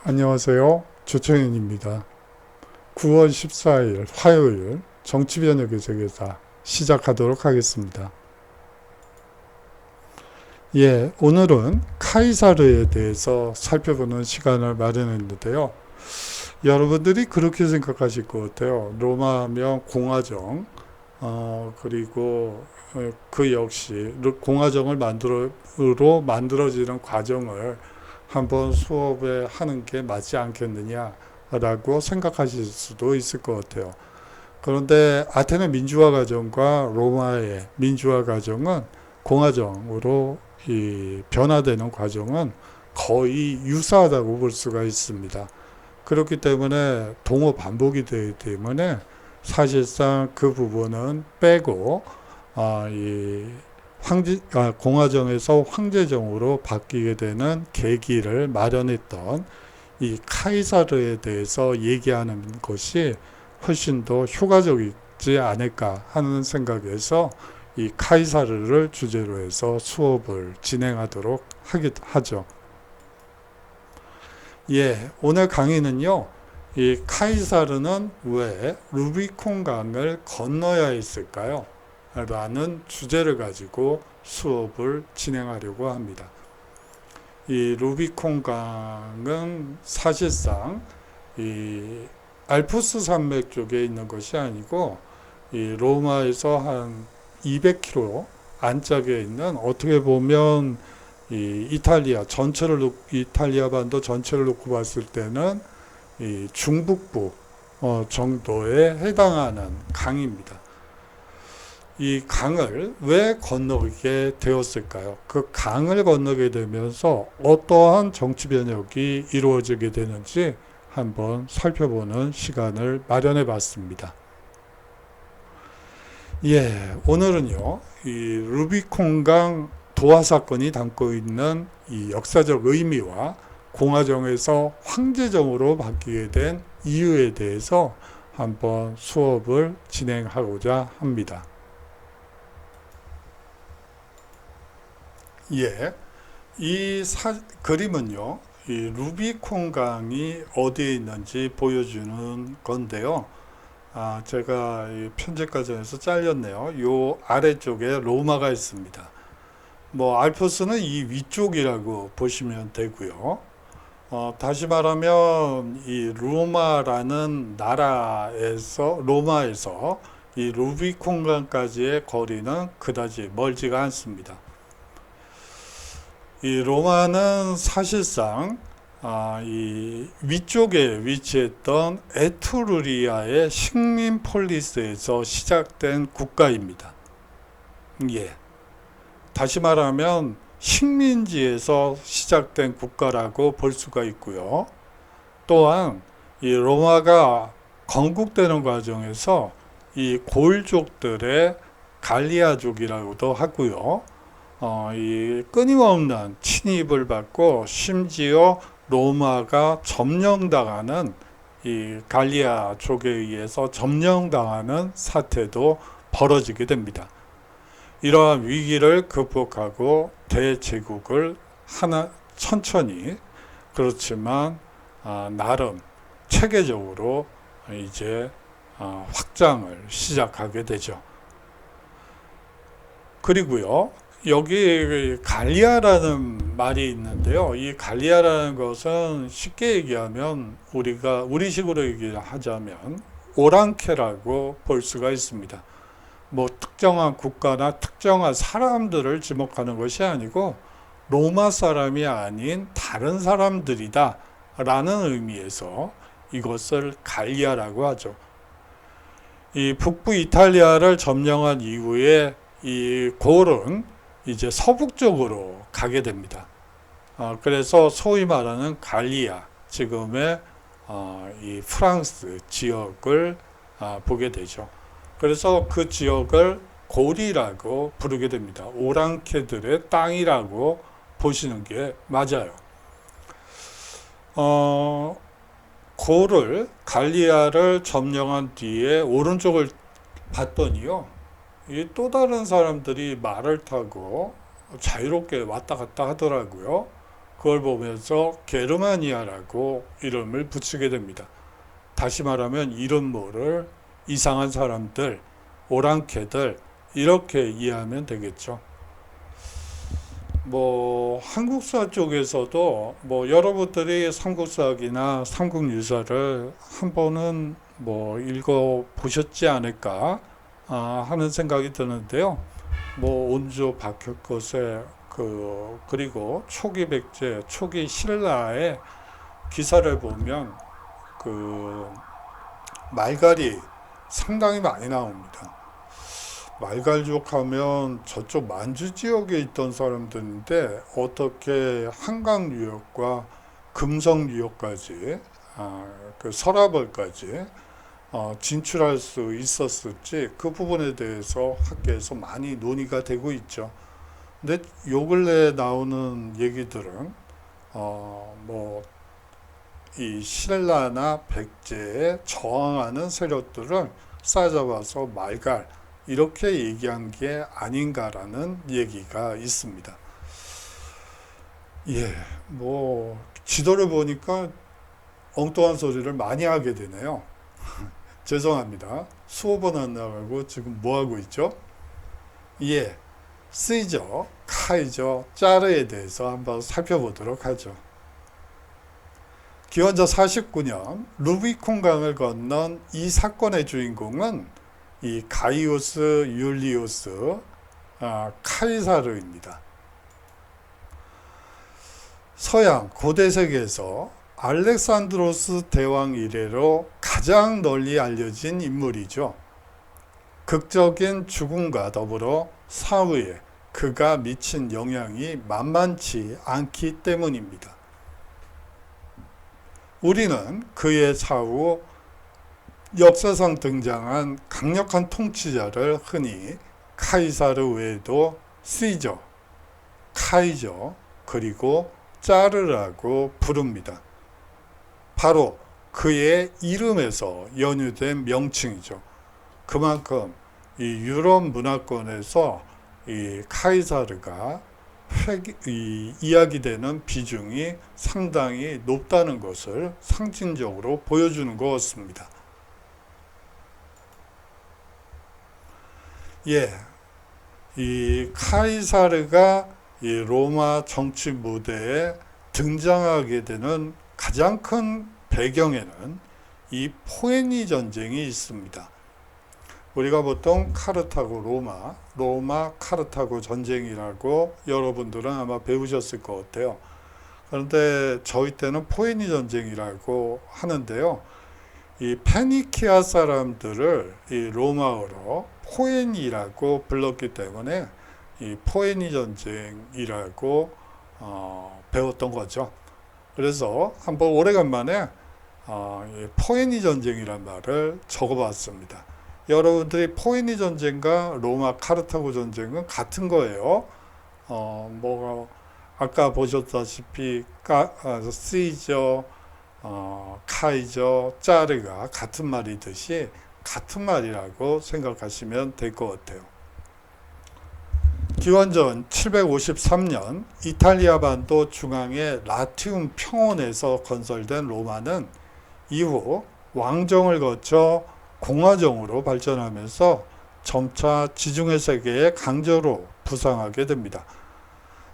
안녕하세요. 조청현입니다. 9월 14일 화요일 정치변혁의 세계사 시작하도록 하겠습니다. 오늘은 카이사르에 대해서 살펴보는 시간을 마련했는데요. 여러분들이 그렇게 생각하실 것 같아요. 로마하면 공화정, 그리고 그 역시 공화정을 만들어지는 과정을 한번 수업에 하는 게 맞지 않겠느냐라고 생각하실 수도 있을 것 같아요. 그런데 아테네 민주화 과정과 로마의 민주화 과정은 공화정으로 변화되는 과정은 거의 유사하다고 볼 수가 있습니다. 그렇기 때문에 동호 반복이 되기 때문에 사실상 그 부분은 빼고 공화정에서 황제정으로 바뀌게 되는 계기를 마련했던 이 카이사르에 대해서 얘기하는 것이 훨씬 더 효과적이지 않을까 하는 생각에서 이 카이사르를 주제로 해서 수업을 진행하도록 하죠. 오늘 강의는요, 이 카이사르는 왜 루비콘 강을 건너야 했을까요? 라는 주제를 가지고 수업을 진행하려고 합니다. 이 루비콘 강은 사실상 이 알프스 산맥 쪽에 있는 것이 아니고 이 로마에서 한 200km 안짝에 있는, 어떻게 보면 이 이탈리아 반도 전체를 놓고 봤을 때는 이 중북부 정도에 해당하는 강입니다. 이 강을 왜 건너게 되었을까요? 그 강을 건너게 되면서 어떠한 정치 변혁이 이루어지게 되는지 한번 살펴보는 시간을 마련해 봤습니다. 오늘은요, 이 루비콘강 도화 사건이 담고 있는 이 역사적 의미와 공화정에서 황제정으로 바뀌게 된 이유에 대해서 한번 수업을 진행하고자 합니다. 그림은요, 이 루비콘 강이 어디에 있는지 보여주는 건데요. 제가 이 편집 과정에서 잘렸네요. 요 아래쪽에 로마가 있습니다. 알프스는 이 위쪽이라고 보시면 되고요. 다시 말하면 이 로마라는 로마에서 이 루비콘 강까지의 거리는 그다지 멀지가 않습니다. 이 로마는 사실상 이 위쪽에 위치했던 에트루리아의 식민 폴리스에서 시작된 국가입니다. 다시 말하면 식민지에서 시작된 국가라고 볼 수가 있고요. 또한 이 로마가 건국되는 과정에서 이 고일족들의 갈리아족이라고도 하고요. 이 끊임없는 침입을 받고 심지어 로마가 점령당하는, 이 갈리아족에 의해서 점령당하는 사태도 벌어지게 됩니다. 이러한 위기를 극복하고 대제국을 천천히, 그렇지만 나름 체계적으로 이제 확장을 시작하게 되죠. 그리고요, 여기 갈리아라는 말이 있는데요. 이 갈리아라는 것은 쉽게 얘기하면 우리식으로 얘기하자면 오랑캐라고 볼 수가 있습니다. 특정한 국가나 특정한 사람들을 지목하는 것이 아니고 로마 사람이 아닌 다른 사람들이다 라는 의미에서 이것을 갈리아라고 하죠. 이 북부 이탈리아를 점령한 이후에 이 골은 이제 서북쪽으로 가게 됩니다. 그래서 소위 말하는 갈리아, 지금의 이 프랑스 지역을 보게 되죠. 그래서 그 지역을 골이라고 부르게 됩니다. 오랑캐들의 땅이라고 보시는 게 맞아요. 갈리아를 점령한 뒤에 오른쪽을 봤더니요, 또 다른 사람들이 말을 타고 자유롭게 왔다 갔다 하더라고요. 그걸 보면서 게르마니아라고 이름을 붙이게 됩니다. 다시 말하면 이름 모를 이상한 사람들, 오랑캐들 이렇게 이해하면 되겠죠. 뭐 한국사 쪽에서도 뭐 여러분들이 삼국사학이나 삼국유사를 한 번은 뭐 읽어 보셨지 않을까 하는 생각이 드는데요. 뭐 온조 박혁것의 그리고 초기 백제, 초기 신라의 기사를 보면 그 말갈이 상당히 많이 나옵니다. 말갈족 하면 저쪽 만주 지역에 있던 사람들인데 어떻게 한강 유역과 금성 유역까지 그 서라벌까지 진출할 수 있었을지 그 부분에 대해서 학계에서 많이 논의가 되고 있죠. 근데 요 근래에 나오는 얘기들은 뭐 이 신라나 백제에 저항하는 세력들을 싸잡아서 말갈 이렇게 얘기한 게 아닌가라는 얘기가 있습니다. 예, 뭐 지도를 보니까 엉뚱한 소리를 많이 하게 되네요. 죄송합니다. 수업은 안 나가고 지금 뭐 하고 있죠? 예, 시저, 카이저, 짜르에 대해서 한번 살펴보도록 하죠. 기원전 49년 루비콘강을 건넌 이 사건의 주인공은 이 가이우스 율리우스 카이사르입니다. 서양 고대 세계에서 알렉산드로스 대왕 이래로 가장 널리 알려진 인물이죠. 극적인 죽음과 더불어 사후에 그가 미친 영향이 만만치 않기 때문입니다. 우리는 그의 사후 역사상 등장한 강력한 통치자를 흔히 카이사르 외에도 시저, 카이저, 그리고 짜르라고 부릅니다. 바로 그의 이름에서 연유된 명칭이죠. 그만큼 이 유럽 문화권에서 이 카이사르가 이야기되는 비중이 상당히 높다는 것을 상징적으로 보여주는 것 같습니다. 예, 이 카이사르가 이 로마 정치 무대에 등장하게 되는 가장 큰 배경에는 이 포에니 전쟁이 있습니다. 우리가 보통 카르타고 로마 카르타고 전쟁이라고 여러분들은 아마 배우셨을 것 같아요. 그런데 저희 때는 포에니 전쟁이라고 하는데요. 이 페니키아 사람들을 이 로마어로 포에니라고 불렀기 때문에 이 포에니 전쟁이라고 배웠던 거죠. 그래서 한번 오래간만에 포에니 전쟁이란 말을 적어봤습니다. 여러분들이 포에니 전쟁과 로마 카르타고 전쟁은 같은 거예요. 뭐 아까 보셨다시피 시저, 카이저, 짜르가 같은 말이듯이 같은 말이라고 생각하시면 될 것 같아요. 기원전 753년 이탈리아 반도 중앙의 라티움 평원에서 건설된 로마는 이후 왕정을 거쳐 공화정으로 발전하면서 점차 지중해 세계의 강자로 부상하게 됩니다.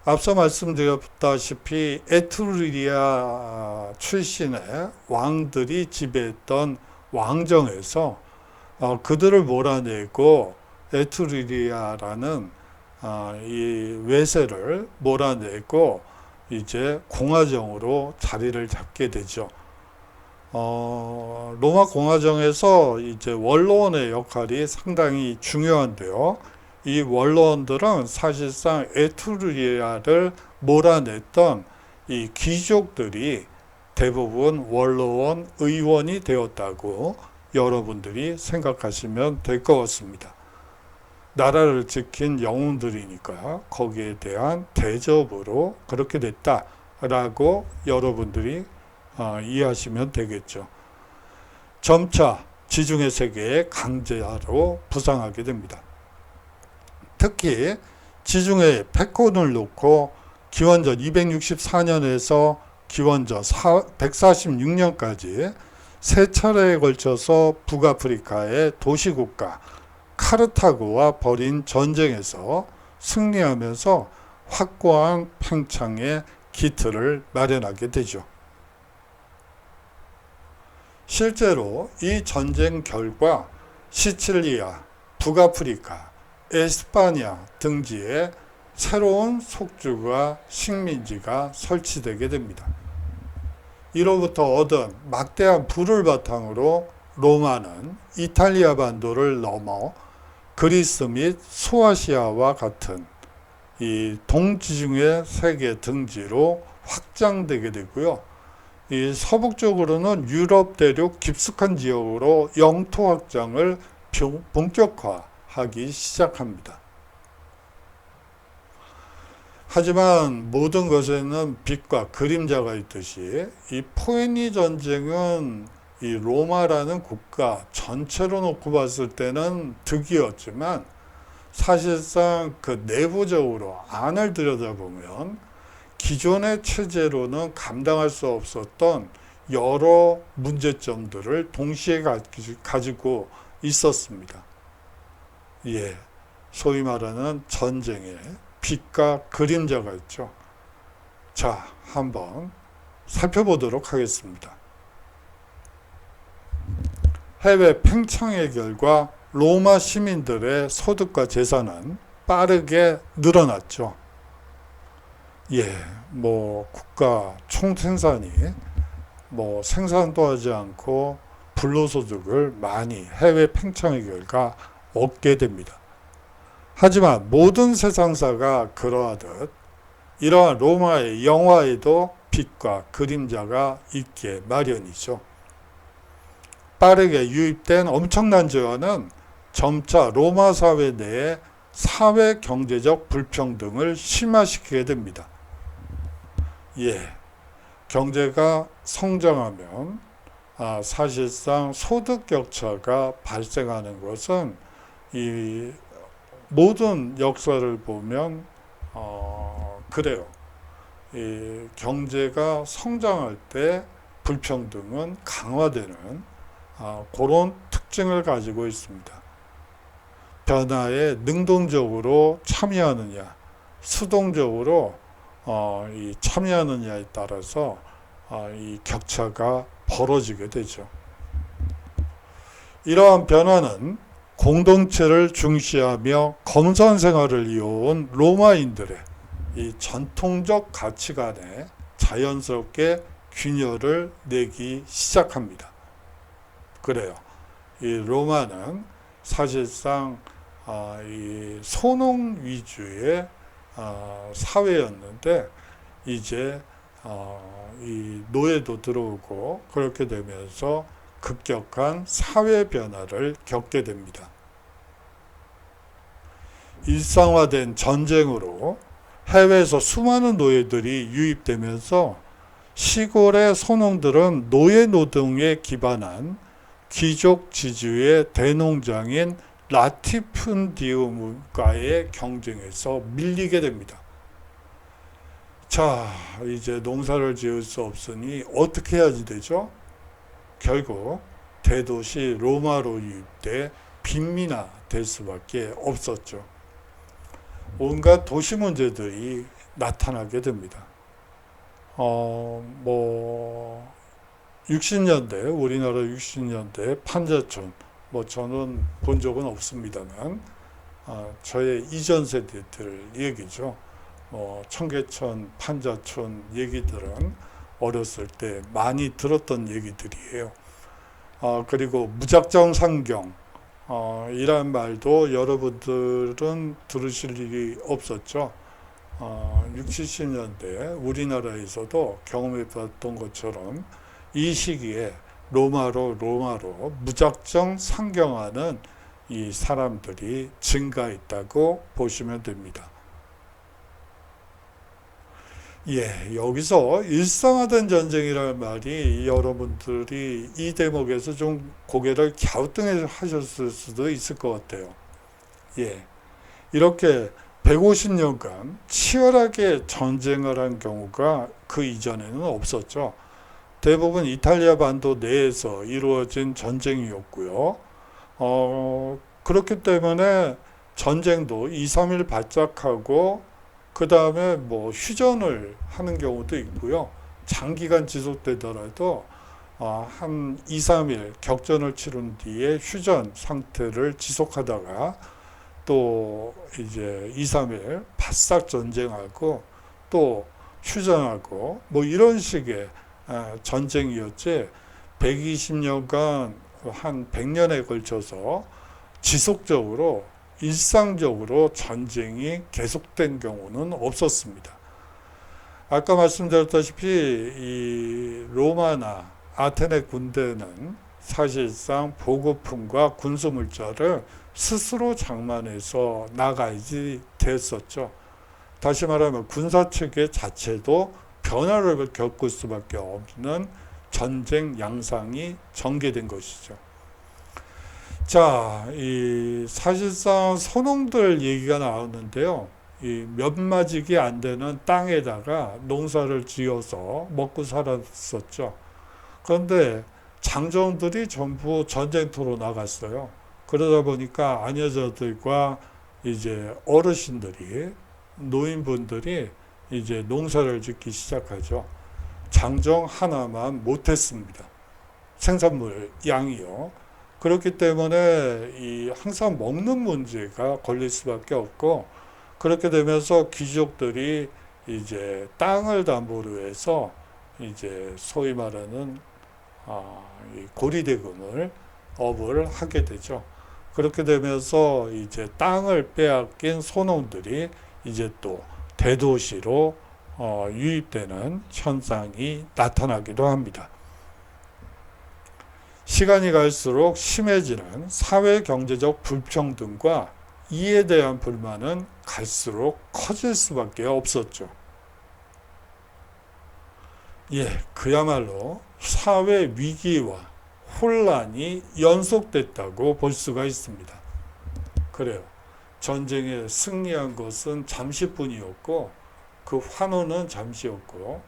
앞서 말씀드렸다시피 에트루리아 출신의 왕들이 지배했던 왕정에서 그들을 몰아내고 에트루리아라는 이 외세를 몰아내고 이제 공화정으로 자리를 잡게 되죠. 로마 공화정에서 이제 원로원의 역할이 상당히 중요한데요. 이 원로원들은 사실상 에트루리아를 몰아냈던 이 귀족들이 대부분 원로원 의원이 되었다고 여러분들이 생각하시면 될 것 같습니다. 나라를 지킨 영웅들이니까 거기에 대한 대접으로 그렇게 됐다라고 여러분들이 이해하시면 되겠죠. 점차 지중해 세계의 강자로 부상하게 됩니다. 특히 지중해에 패권을 놓고 기원전 264년에서 기원전 146년까지 세 차례에 걸쳐서 북아프리카의 도시국가 카르타고와 벌인 전쟁에서 승리하면서 확고한 팽창의 기틀을 마련하게 되죠. 실제로 이 전쟁 결과 시칠리아, 북아프리카, 에스파냐 등지에 새로운 속주가 식민지가 설치되게 됩니다. 이로부터 얻은 막대한 부를 바탕으로 로마는 이탈리아 반도를 넘어 그리스 및 소아시아와 같은 이 동지중해 세계 등지로 확장되게 되고요. 이 서북쪽으로는 유럽 대륙 깊숙한 지역으로 영토 확장을 본격화하기 시작합니다. 하지만 모든 것에는 빛과 그림자가 있듯이 이 포에니 전쟁은 이 로마라는 국가 전체로 놓고 봤을 때는 득이었지만 사실상 그 내부적으로 안을 들여다보면 기존의 체제로는 감당할 수 없었던 여러 문제점들을 동시에 가지고 있었습니다. 예, 소위 말하는 전쟁의 빛과 그림자가 있죠. 자, 한번 살펴보도록 하겠습니다. 해외 팽창의 결과 로마 시민들의 소득과 재산은 빠르게 늘어났죠. 예, 국가 총생산이 생산도 하지 않고 불로소득을 많이 해외 팽창의 결과 얻게 됩니다. 하지만 모든 세상사가 그러하듯 이러한 로마의 영화에도 빛과 그림자가 있게 마련이죠. 빠르게 유입된 엄청난 재화는 점차 로마 사회 내에 사회 경제적 불평등을 심화시키게 됩니다. 예, 경제가 성장하면 사실상 소득 격차가 발생하는 것은 이 모든 역사를 보면 그래요. 이 경제가 성장할 때 불평등은 강화되는 그런 특징을 가지고 있습니다. 변화에 능동적으로 참여하느냐, 수동적으로 이 참여하느냐에 따라서 이 격차가 벌어지게 되죠. 이러한 변화는 공동체를 중시하며 검선 생활을 이어온 로마인들의 이 전통적 가치관에 자연스럽게 균열을 내기 시작합니다. 그래요. 이 로마는 사실상 이 소농 위주의 사회였는데 이제 이 노예도 들어오고 그렇게 되면서 급격한 사회 변화를 겪게 됩니다. 일상화된 전쟁으로 해외에서 수많은 노예들이 유입되면서 시골의 소농들은 노예 노동에 기반한 귀족 지주의 대농장인 라티푼디움과의 경쟁에서 밀리게 됩니다. 자, 이제 농사를 지을 수 없으니 어떻게 해야지 되죠? 결국 대도시 로마로 유입돼 빈민화 될 수밖에 없었죠. 온갖 도시 문제들이 나타나게 됩니다. 60년대, 우리나라 60년대 판자촌, 저는 본 적은 없습니다만, 저의 이전 세대들 얘기죠. 청계천, 판자촌 얘기들은 어렸을 때 많이 들었던 얘기들이에요. 그리고 무작정 상경, 이란 말도 여러분들은 들으실 일이 없었죠. 60, 70년대 우리나라에서도 경험해 봤던 것처럼 이 시기에 로마로 무작정 상경하는 이 사람들이 증가했다고 보시면 됩니다. 예, 여기서 일상화된 전쟁이라는 말이 여러분들이 이 대목에서 좀 고개를 갸우뚱하셨을 수도 있을 것 같아요. 예, 이렇게 150년간 치열하게 전쟁을 한 경우가 그 이전에는 없었죠. 대부분 이탈리아 반도 내에서 이루어진 전쟁이었고요. 그렇기 때문에 전쟁도 2, 3일 발작하고 그 다음에 뭐 휴전을 하는 경우도 있고요. 장기간 지속되더라도 한 2, 3일 격전을 치른 뒤에 휴전 상태를 지속하다가 또 이제 2, 3일 바싹 전쟁하고 또 휴전하고 뭐 이런 식의 전쟁이었지 120년간 한 100년에 걸쳐서 지속적으로 일상적으로 전쟁이 계속된 경우는 없었습니다. 아까 말씀드렸다시피 이 로마나 아테네 군대는 사실상 보급품과 군수물자를 스스로 장만해서 나가야지 됐었죠. 다시 말하면 군사 체계 자체도 변화를 겪을 수밖에 없는 전쟁 양상이 전개된 것이죠. 자, 이 사실상 선홍들 얘기가 나왔는데요. 이 몇마직이 안 되는 땅에다가 농사를 지어서 먹고 살았었죠. 그런데 장정들이 전부 전쟁터로 나갔어요. 그러다 보니까 아녀자들과 이제 어르신들이 노인분들이 이제 농사를 짓기 시작하죠. 장정 하나만 못했습니다. 생산물 양이요. 그렇기 때문에 이 항상 먹는 문제가 걸릴 수밖에 없고 그렇게 되면서 귀족들이 이제 땅을 담보로 해서 이제 소위 말하는 이 고리대금을 업을 하게 되죠. 그렇게 되면서 이제 땅을 빼앗긴 소농들이 이제 또 대도시로 유입되는 현상이 나타나기도 합니다. 시간이 갈수록 심해지는 사회 경제적 불평등과 이에 대한 불만은 갈수록 커질 수밖에 없었죠. 그야말로 사회 위기와 혼란이 연속됐다고 볼 수가 있습니다. 그래요. 전쟁에 승리한 것은 잠시뿐이었고 그 환호는 잠시였고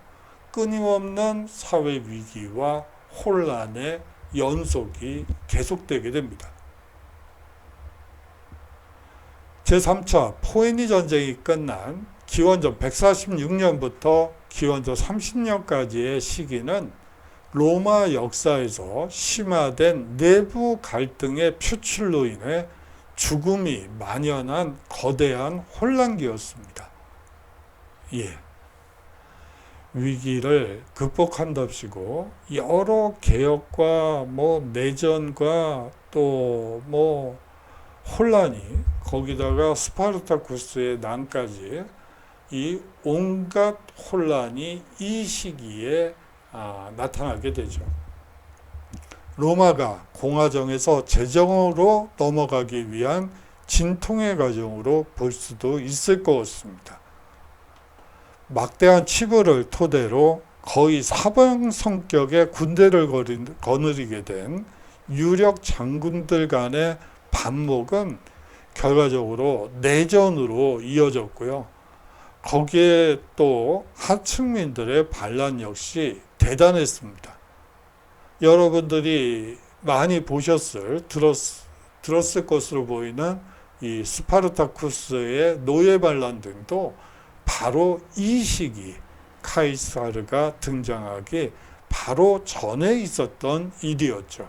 끊임없는 사회 위기와 혼란의 연속이 계속되게 됩니다. 제3차 포에니 전쟁이 끝난 기원전 146년부터 기원전 30년까지의 시기는 로마 역사에서 심화된 내부 갈등의 표출로 인해 죽음이 만연한 거대한 혼란기였습니다. 위기를 극복한답시고 여러 개혁과 내전과 또 혼란이 거기다가 스파르타쿠스의 난까지 이 온갖 혼란이 이 시기에 나타나게 되죠. 로마가 공화정에서 제정으로 넘어가기 위한 진통의 과정으로 볼 수도 있을 것 같습니다. 막대한 치부를 토대로 거의 사방 성격의 군대를 거느리게 된 유력 장군들 간의 반목은 결과적으로 내전으로 이어졌고요. 거기에 또 하층민들의 반란 역시 대단했습니다. 여러분들이 많이 들었을 것으로 보이는 이 스파르타쿠스의 노예 반란 등도 바로 이 시기 카이사르가 등장하기 바로 전에 있었던 일이었죠.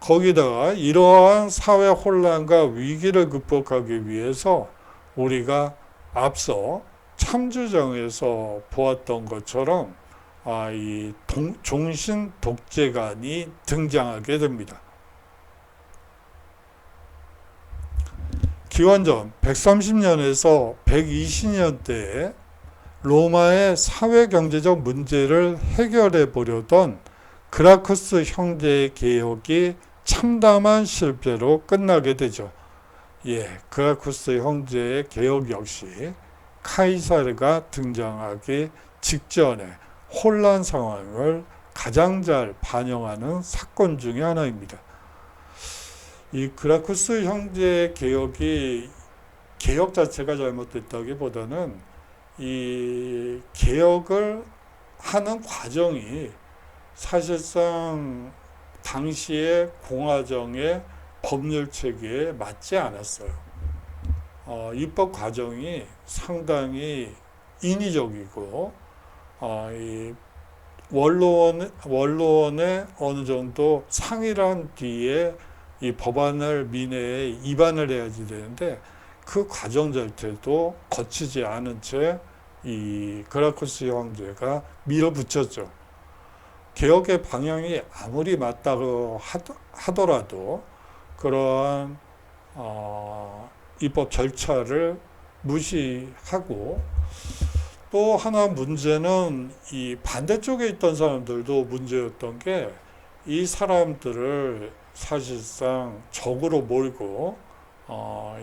거기다가 이러한 사회 혼란과 위기를 극복하기 위해서 우리가 앞서 참주정에서 보았던 것처럼 이 종신 독재관이 등장하게 됩니다. 기원전 130년에서 120년대에 로마의 사회경제적 문제를 해결해 보려던 그라쿠스 형제의 개혁이 참담한 실패로 끝나게 되죠. 그라쿠스 형제의 개혁 역시 카이사르가 등장하기 직전에 혼란 상황을 가장 잘 반영하는 사건 중에 하나입니다. 이 그라쿠스 형제 개혁이 개혁 자체가 잘못됐다기보다는 이 개혁을 하는 과정이 사실상 당시의 공화정의 법률 체계에 맞지 않았어요. 입법 과정이 상당히 인위적이고 이 원로원에 어느 정도 상의를 한 뒤에 이 법안을 민회에 입안을 해야지 되는데 그 과정 자체도 거치지 않은 채 이 그라쿠스 형제가 밀어붙였죠. 개혁의 방향이 아무리 맞다고 하더라도 그러한 입법 절차를 무시하고 또 하나 문제는 이 반대쪽에 있던 사람들도 문제였던 게 이 사람들을 사실상 적으로 몰고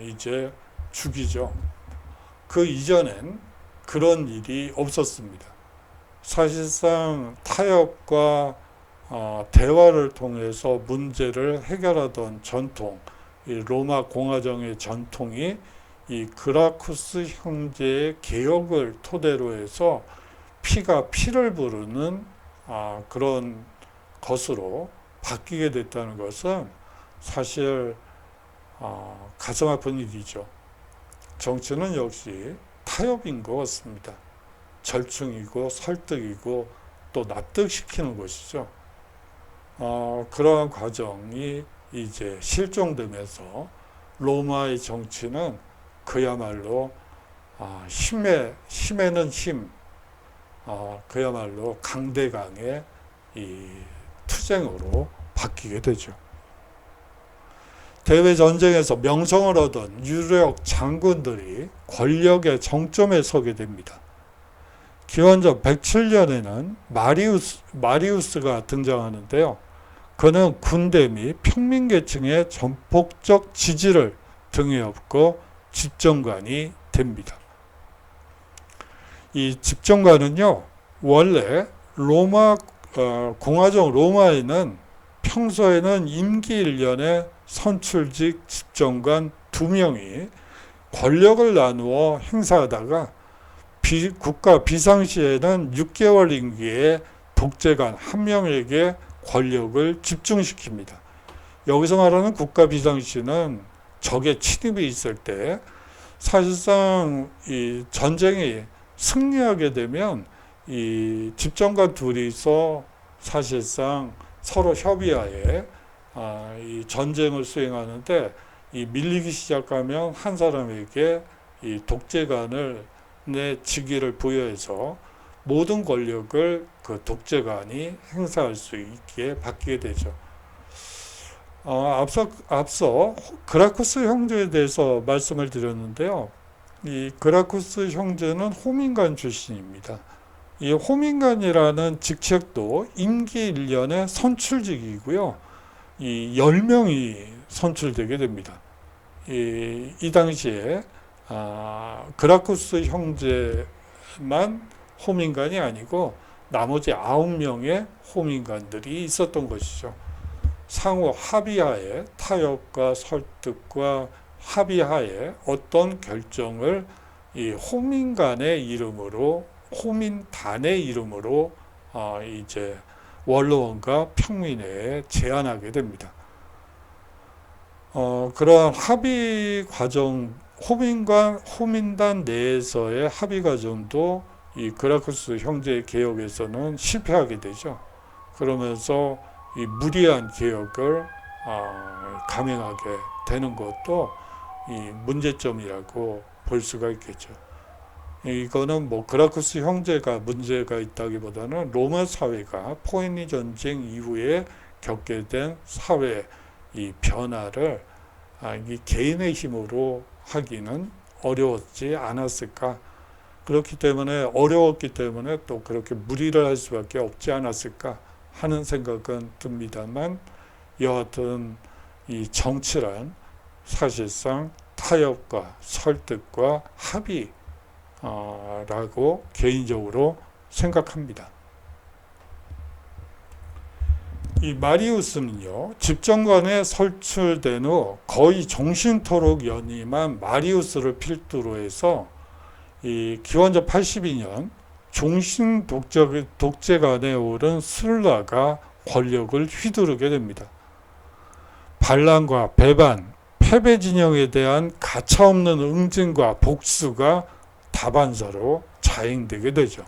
이제 죽이죠. 그 이전엔 그런 일이 없었습니다. 사실상 타협과 대화를 통해서 문제를 해결하던 전통, 이 로마 공화정의 전통이 이 그라쿠스 형제의 개혁을 토대로 해서 피가 피를 부르는 그런 것으로 바뀌게 됐다는 것은 사실 가슴 아픈 일이죠. 정치는 역시 타협인 것 같습니다. 절충이고 설득이고 또 납득시키는 것이죠. 그러한 과정이 이제 실종되면서 로마의 정치는 그야말로 힘에는 힘, 그야말로 강대강의 이 투쟁으로 바뀌게 되죠. 대외 전쟁에서 명성을 얻은 유력 장군들이 권력의 정점에 서게 됩니다. 기원전 107년에는 마리우스가 등장하는데요. 그는 군대 및 평민계층의 전폭적 지지를 등에 업고 집정관이 됩니다. 이 집정관은요, 원래 공화정 로마에는 평소에는 임기 1년에 선출직 집정관 2명이 권력을 나누어 행사하다가 국가 비상시에는 6개월 임기의 독재관 1명에게 권력을 집중시킵니다. 여기서 말하는 국가 비상시는 적의 침입이 있을 때 사실상 이 전쟁이 승리하게 되면 이 집정관 둘이서 사실상 서로 협의하에 이 전쟁을 수행하는데 이 밀리기 시작하면 한 사람에게 이 독재관을 내 직위를 부여해서 모든 권력을 그 독재관이 행사할 수 있게 바뀌게 되죠. 앞서 그라쿠스 형제에 대해서 말씀을 드렸는데요. 이 그라쿠스 형제는 호민관 출신입니다. 이 호민관이라는 직책도 임기 1년의 선출직이고요. 이 10명이 선출되게 됩니다. 이 당시에 그라쿠스 형제만 호민관이 아니고 나머지 9명의 호민관들이 있었던 것이죠. 상호 합의하에 타협과 설득과 합의하에 어떤 결정을 이 호민관의 이름으로 호민단의 이름으로 이제 원로원과 평민회에 제안하게 됩니다. 그러한 합의 과정, 호민단 내에서의 합의 과정도 이 그라쿠스 형제의 개혁에서는 실패하게 되죠. 그러면서 이 무리한 개혁을 감행하게 되는 것도 이 문제점이라고 볼 수가 있겠죠. 이거는 뭐 그라쿠스 형제가 문제가 있다기보다는 로마 사회가 포에니 전쟁 이후에 겪게 된 사회 이 변화를 이 개인의 힘으로 하기는 어려웠지 않았을까. 그렇기 때문에 어려웠기 때문에 또 그렇게 무리를 할 수밖에 없지 않았을까 하는 생각은 듭니다만, 여하튼 이 정치란 사실상 타협과 설득과 합의라고 개인적으로 생각합니다. 이 마리우스는요, 집정관에 설출된 후 거의 종신토록 연임한 마리우스를 필두로 해서 이 기원전 82년 종신 독재관에 오른 술라가 권력을 휘두르게 됩니다. 반란과 배반, 패배 진영에 대한 가차없는 응징과 복수가 다반사로 자행되게 되죠.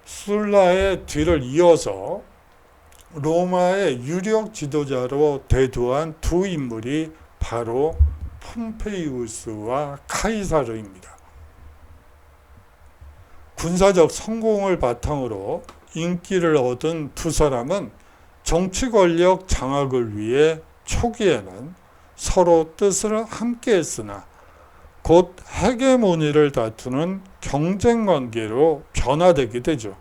술라의 뒤를 이어서 로마의 유력 지도자로 대두한 두 인물이 바로 폼페이우스와 카이사르입니다. 군사적 성공을 바탕으로 인기를 얻은 두 사람은 정치 권력 장악을 위해 초기에는 서로 뜻을 함께 했으나 곧 헤게모니를 다투는 경쟁 관계로 변화되게 되죠.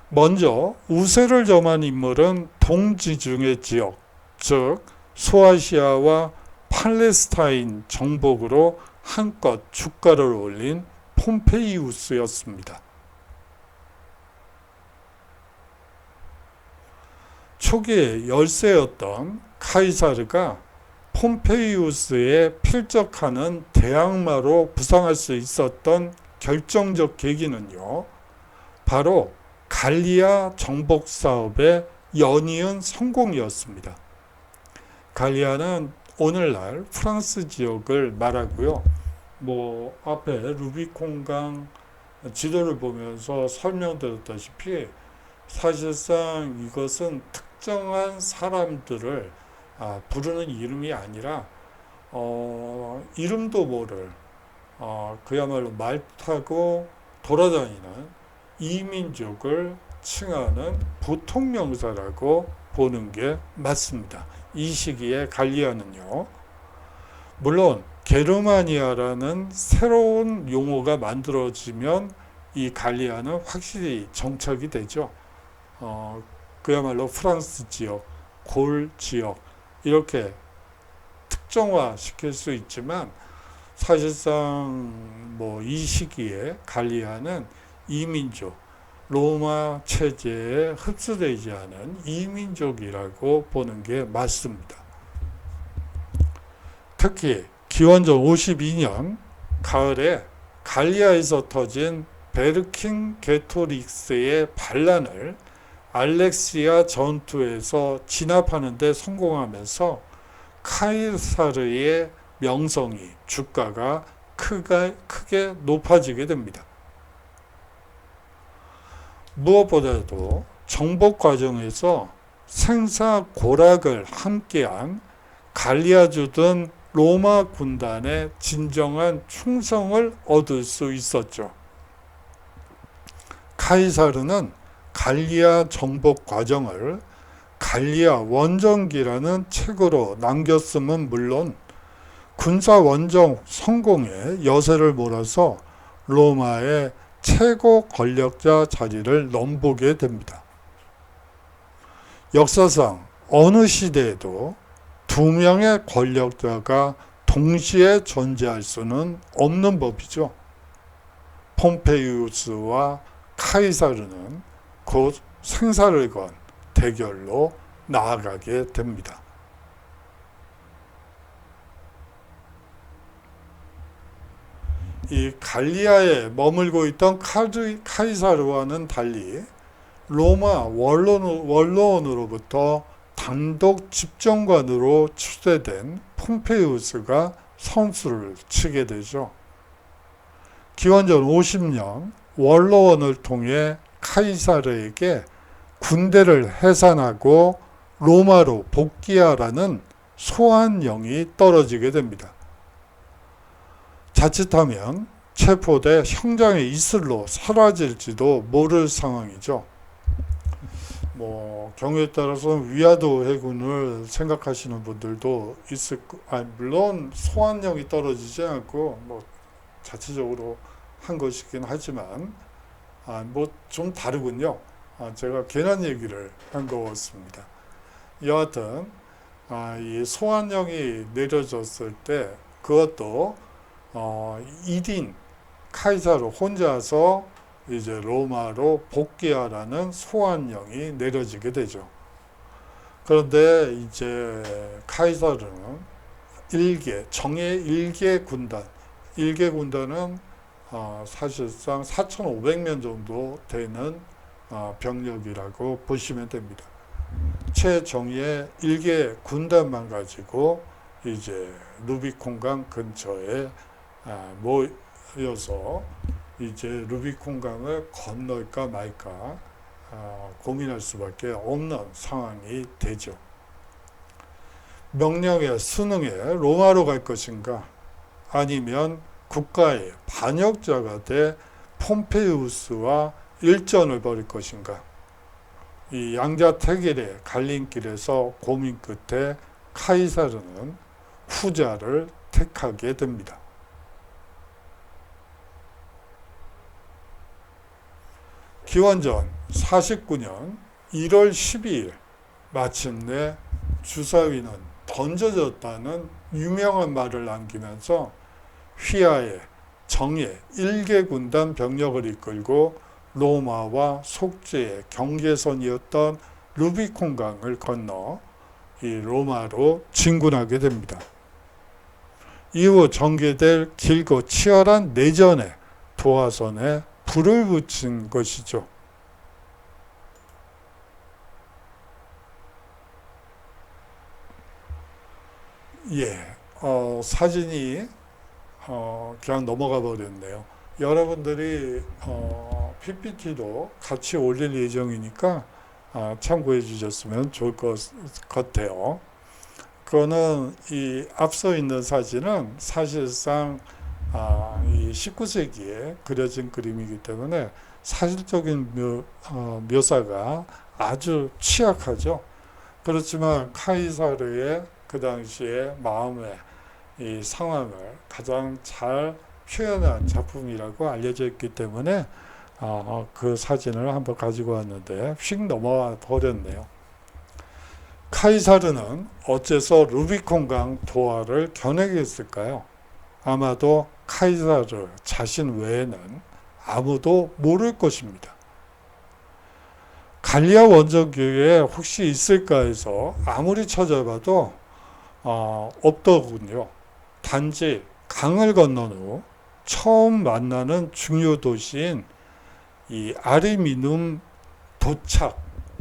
먼저 우세를 점한 인물은 동지중해 지역, 즉 소아시아와 팔레스타인 정복으로 한껏 주가를 올린 폼페이우스였습니다. 초기에 열세였던 카이사르가 폼페이우스에 필적하는 대항마로 부상할 수 있었던 결정적 계기는요, 바로 갈리아 정복 사업의 연이은 성공이었습니다. 갈리아는 오늘날 프랑스 지역을 말하고요. 앞에 루비콘강 지도를 보면서 설명드렸다시피 사실상 이것은 특정한 사람들을 부르는 이름이 아니라 이름도 모를 그야말로 말 타고 돌아다니는 이민족을 칭하는 보통 명사라고 보는 게 맞습니다. 이 시기에 갈리아는요, 물론 게르마니아라는 새로운 용어가 만들어지면 이 갈리아는 확실히 정착이 되죠. 그야말로 프랑스 지역, 골 지역 이렇게 특정화 시킬 수 있지만 사실상 이 시기에 갈리아는 이민족, 로마 체제에 흡수되지 않은 이민족이라고 보는 게 맞습니다. 특히 기원전 52년 가을에 갈리아에서 터진 베르킹 게토릭스의 반란을 알렉시아 전투에서 진압하는 데 성공하면서 카이사르의 명성이, 주가가 크게 높아지게 됩니다. 무엇보다도 정복 과정에서 생사고락을 함께한 갈리아주든 로마 군단의 진정한 충성을 얻을 수 있었죠. 카이사르는 갈리아 정복 과정을 갈리아 원정기라는 책으로 남겼음은 물론 군사 원정 성공에 여세를 몰아서 로마의 최고 권력자 자리를 넘보게 됩니다. 역사상 어느 시대에도 두 명의 권력자가 동시에 존재할 수는 없는 법이죠. 폼페이우스와 카이사르는 곧 생사를 건 대결로 나아가게 됩니다. 이 갈리아에 머물고 있던 카이사르와는 달리 로마 원로원으로부터 단독 집정관으로 추대된 폼페이우스가 선수를 치게 되죠. 기원전 50년 원로원을 통해 카이사르에게 군대를 해산하고 로마로 복귀하라는 소환령이 떨어지게 됩니다. 자칫하면 체포돼 형장의 이슬로 사라질지도 모를 상황이죠. 경우에 따라서는 위아더 해군을 생각하시는 분들도 물론 소환령이 떨어지지 않고 자체적으로 한 것이긴 하지만 좀 다르군요. 제가 괜한 얘기를 한 것 같습니다. 여하튼 이 소환령이 내려졌을 때 그것도 1인 카이사르 혼자서 이제 로마로 복귀하라는 소환령이 내려지게 되죠. 그런데 이제 카이사르는 정예 일개 군단, 일개 군단은 사실상 4,500명 정도 되는 병력이라고 보시면 됩니다. 최정예 일개 군단만 가지고 이제 루비콘강 근처에 모여서 이제 루비콘강을 건널까 말까 고민할 수밖에 없는 상황이 되죠. 명령에 순응해 로마로 갈 것인가, 아니면 국가의 반역자가 돼 폼페이우스와 일전을 벌일 것인가. 이 양자택일의 갈림길에서 고민 끝에 카이사르는 후자를 택하게 됩니다. 기원전 49년 1월 12일 마침내 주사위는 던져졌다는 유명한 말을 남기면서 휘하의 정예 1개 군단 병력을 이끌고 로마와 속죄의 경계선이었던 루비콘강을 건너 이 로마로 진군하게 됩니다. 이후 전개될 길고 치열한 내전에 도화선에 불을 붙인 것이죠. 사진이 그냥 넘어가 버렸네요. 여러분들이 PPT도 같이 올릴 예정이니까 참고해 주셨으면 좋을 것 같아요. 그거는 이 앞서 있는 사진은 사실상 이 19세기에 그려진 그림이기 때문에 사실적인 묘사가 아주 취약하죠. 그렇지만 카이사르의 그 당시의 마음의 이 상황을 가장 잘 표현한 작품이라고 알려져 있기 때문에 그 사진을 한번 가지고 왔는데 휙 넘어와 버렸네요. 카이사르는 어째서 루비콘강 도하를 겨냥했을까요? 아마도 카이사르 자신 외에는 아무도 모를 것입니다. 갈리아 원정교회에 혹시 있을까 해서 아무리 찾아봐도 없더군요. 단지 강을 건넌 후 처음 만나는 중요 도시인 이 아리미눔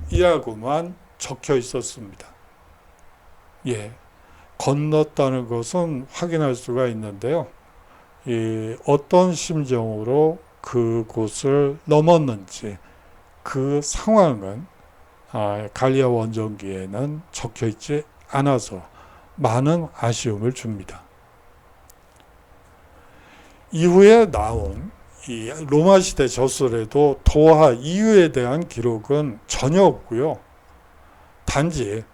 도착이라고만 적혀 있었습니다. 건넜다는 것은 확인할 수가 있는데요. 어떤 심정으로 그곳을 넘었는지 그 상황은 갈리아 원정기에는 적혀 있지 않아서 많은 아쉬움을 줍니다. 이후에 나온 이 로마 시대 저술에도 도하 이유에 대한 기록은 전혀 없고요. 단지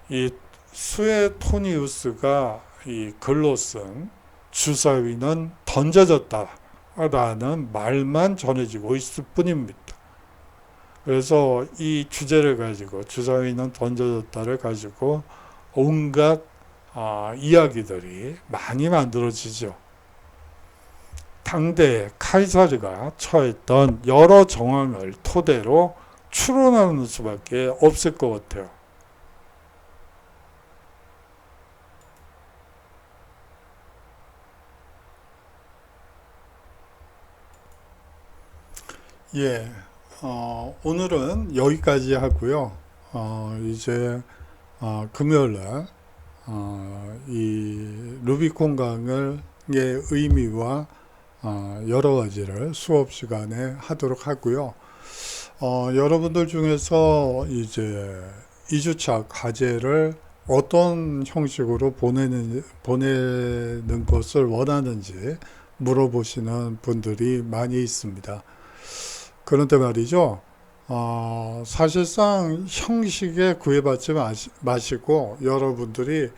이 수에토니우스가 이 글로 쓴 주사위는 던져졌다라는 말만 전해지고 있을 뿐입니다. 그래서 이 주제를 가지고 주사위는 던져졌다를 가지고 온갖 이야기들이 많이 만들어지죠. 당대 카이사르가 처했던 여러 정황을 토대로 추론하는 수밖에 없을 것 같아요. 오늘은 여기까지 하고요. 이제 금요일날 이 루비콘강의 의미와 여러 가지를 수업 시간에 하도록 하고요. 여러분들 중에서 이제 2주차 과제를 어떤 형식으로 보내는 것을 원하는지 물어보시는 분들이 많이 있습니다. 그런데 말이죠. 사실상 형식에 구애받지 마시고 여러분들이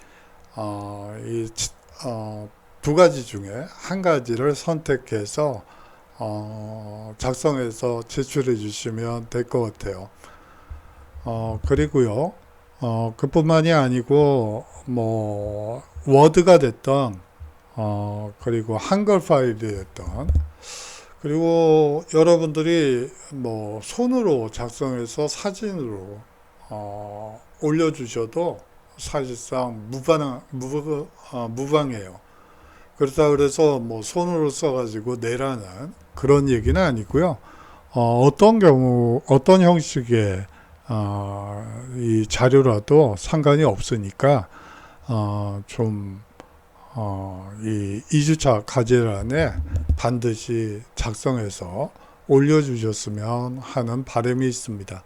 두 가지 중에 한 가지를 선택해서 작성해서 제출해 주시면 될 것 같아요. 그리고요, 그뿐만이 아니고 워드가 됐던 그리고 한글 파일이 됐던 그리고 여러분들이 뭐 손으로 작성해서 사진으로 올려주셔도 사실상 무방해요. 그렇다 그래서 뭐 손으로 써가지고 내라는 그런 얘기는 아니고요. 어떤 경우, 어떤 형식의 이 자료라도 상관이 없으니까 이 2주차 과제란에 반드시 작성해서 올려주셨으면 하는 바람이 있습니다.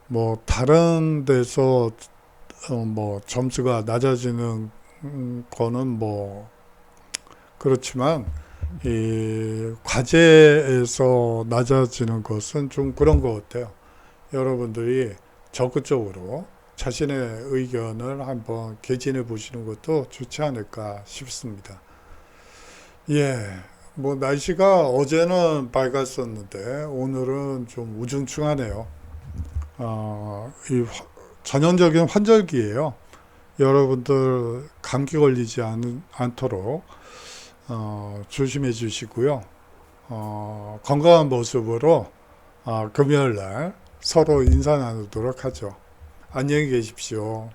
뭐 다른 데서 뭐 점수가 낮아지는 거는 뭐 그렇지만 이 과제에서 낮아지는 것은 좀 그런 것 같아요. 여러분들이 적극적으로 자신의 의견을 한번 개진해 보시는 것도 좋지 않을까 싶습니다. 예, 뭐 날씨가 어제는 밝았었는데 오늘은 좀 우중충하네요. 이 전형적인 환절기예요. 여러분들 감기 걸리지 않도록 조심해 주시고요. 건강한 모습으로 금요일 날 서로 인사 나누도록 하죠. 안녕히 계십시오.